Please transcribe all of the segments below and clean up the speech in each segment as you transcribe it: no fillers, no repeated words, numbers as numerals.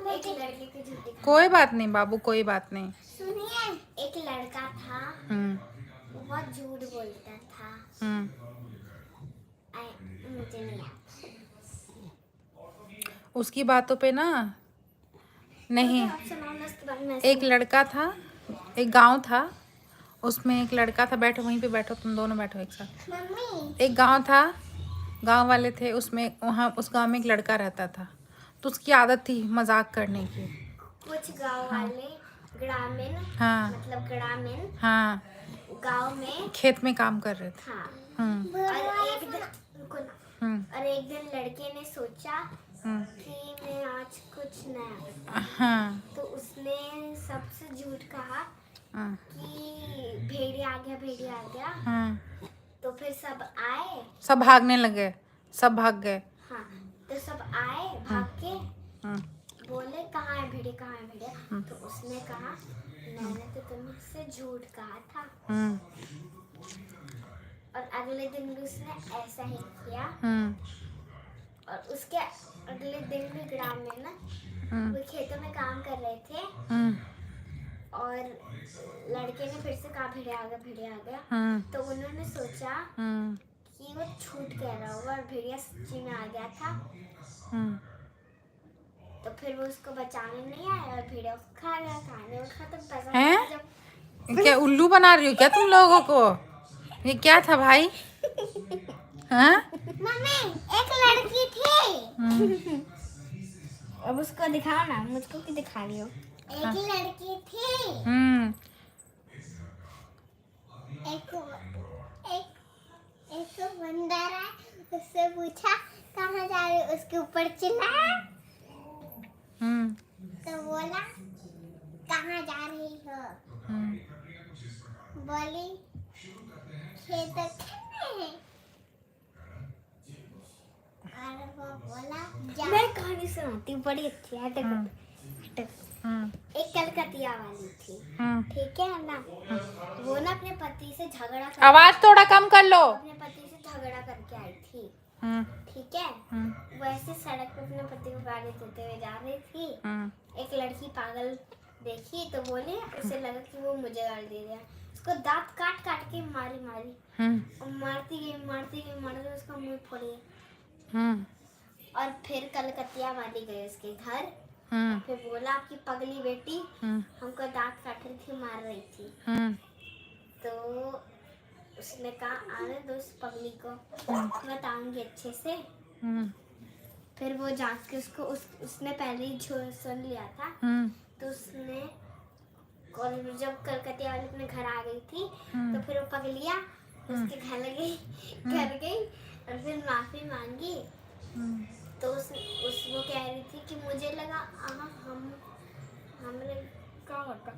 एक लड़के की झूठी कहानी। कोई बात नहीं बाबू, कोई बात नहीं। सुनिए, एक लड़का था, वो बहुत झूठ बोलता था। मुझे नहीं आता। उसकी बातों पे ना नहीं। आप सुनाओ ना, उसके बारे में। एक लड़का था, एक गांव था, उसमें एक लड़का था। बैठो वहीं पे बैठो, तुम दोनों बैठो एक साथ। मम्मी। एक गांव था, गांव वाले थे, उसमें वहाँ उस गांव में एक लड़का रहता था। तो उसकी आदत थी मजाक करने की। कुछ गांव वाले ग्रामीण, हाँ मतलब ग्रामीण हाँ, गांव में खेत में काम कर रहे थे। हाँ। हम्म और एक दिन रुको ना। हम्म और एक दिन लड़के ने सोचा हम्म, कि मैं आज कुछ नया। हाँ तो उसने सबसे झूठ कहा हाँ कि भेड़िया आ गया, भेड़िया आ गया। हाँ। तो फिर सब आए, सब भागने लगे, सब भाग गए। हाँ। तो सब आए भाग के, हम्म बोले कहाँ है भेड़िया, कहाँ है भेड़िया। तो उसने कहा मैंने तो तुमसे झूठ कहा था। हम्म और अगले दिन भी उसने ऐसा ही किया। और उसके अगले दिन भी ग्रामीण ना वो खेतों में काम कर रहे थे। और लड़के ने फिर से कहा भेड़िया आ गया, भेड़िया आ गया। तो उन्होंने सोचा कि वो झूठ कह रहा होगा और भेड़िया सच्ची में आ गया था। तो फिर वो उसको बचाने नहीं आया और भेड़िया उसको खा गया। खाने में खत्म, पैसा हैं? जब क्या उल्लू बना रही हो क्या तुम लोगों को? ये क्या था भाई? हाँ? मम्मी, एक लड़की थी। अब उसको दिखाओ ना, मुझको क्यों दिखा रही हो? एक लड़की थी। एक बंदर है, उससे पूछा कहाँ जा रही हो? उसके ऊपर चिल्लाया। तो बोला कहाँ जा रही हो? बोली खेत खेलने। और वो बोला मैं कहानी सुनाती हूँ, बड़ी अच्छी है। एक कलकतिया वाली थी, ठीक है ना। वो ना अपने पति से झगड़ा कर, आवाज थोड़ा कम कर लो। अपने पति से झगड़ा करके आई थी, ठीक है। वो ऐसे सड़क पे अपने पति को गाली देते हुए जा रही थी। एक लड़की पागल देखी तो बोली, उसे लगा कि वो मुझे गाली दे रहा है। उसको दांत काट काट के मारी और मारती गई उसका मुंह फोड़ दिया। और फिर कलकतिया वाली गई उसके घर। फिर बोला आपकी पगली बेटी हमको दांत काट रही थी, मार रही थी। तो उसने कहा आने दो उस पगली को, बताऊंगी अच्छे से। फिर वो जांच के उसको उसने पहले ही सुन लिया था। तो उसने जब कलकतिया वाली अपने घर आ गई थी तो फिर वो पगलिया उसके घर गई और फिर माफी मांगी। तो वो कह रही थी कि मुझे लगा हमने क्या होता,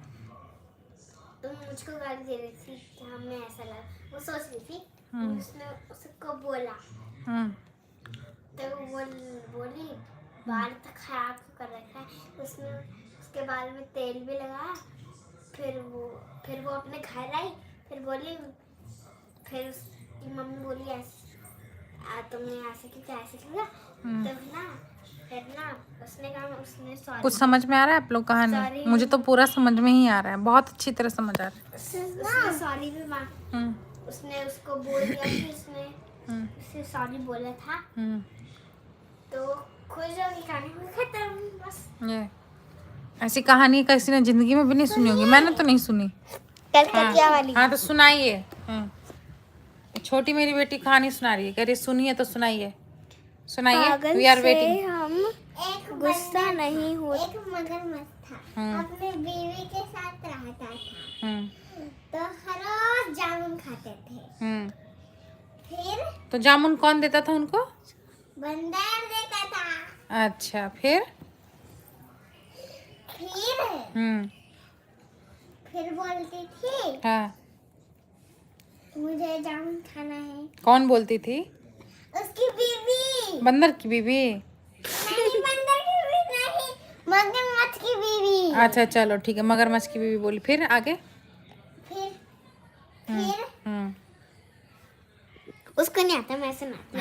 तुम मुझको गाली दे रही थी कि हमें ऐसा लगा, वो सोच रही थी। उसने उसको बोला तो वो बोली बाल तो खराब कर रखा है। उसने उसके बाल में तेल भी लगाया। फिर वो अपने घर आई। फिर बोली, फिर उसकी मम्मी बोली तुमने ऐसे किया, ऐसे किया। तो फिर ना उसने कहा, उसने सॉरी। कुछ समझ में आ रहा है आप लोग कहानी? मुझे तो पूरा समझ में ही आ रहा है, बहुत अच्छी तरह समझ आ रहा है। उसने सॉरी भी मांग, उसने उसको बोल दिया कि उसने सॉरी बोला था। तो खुश होगी, कहानी खत्म बस। ये ऐसी कहानी किसी ने जिंदगी में भी नहीं सुनी होगी, मैंने तो नहीं सुनी। कलकतिया वाली। हाँ तो सुनाइए। छोटी मेरी बेटी कहानी सुना रही है, कह रही सुनिए तो सुनाइए, सुनाइए। We are waiting. हम गुस्सा नहीं हो। एक मगरमच्छ था, अपने बीवी के साथ रहता था। तो हर रोज जामुन खाते थे। फिर तो जामुन कौन देता था उनको? बंदर देता था। अच्छा, फिर फिर बोलती थी हाँ, मुझे जामुन खाना है। कौन बोलती थी? उसकी बीवी। बंदर की बीवी? नहीं, बंदर की बीवी नहीं, मगरमच्छ की बीवी। अच्छा चलो ठीक है, मगरमच्छ की बीवी बोली। फिर आगे? फिर उसको नहीं आता, मैं सुनाती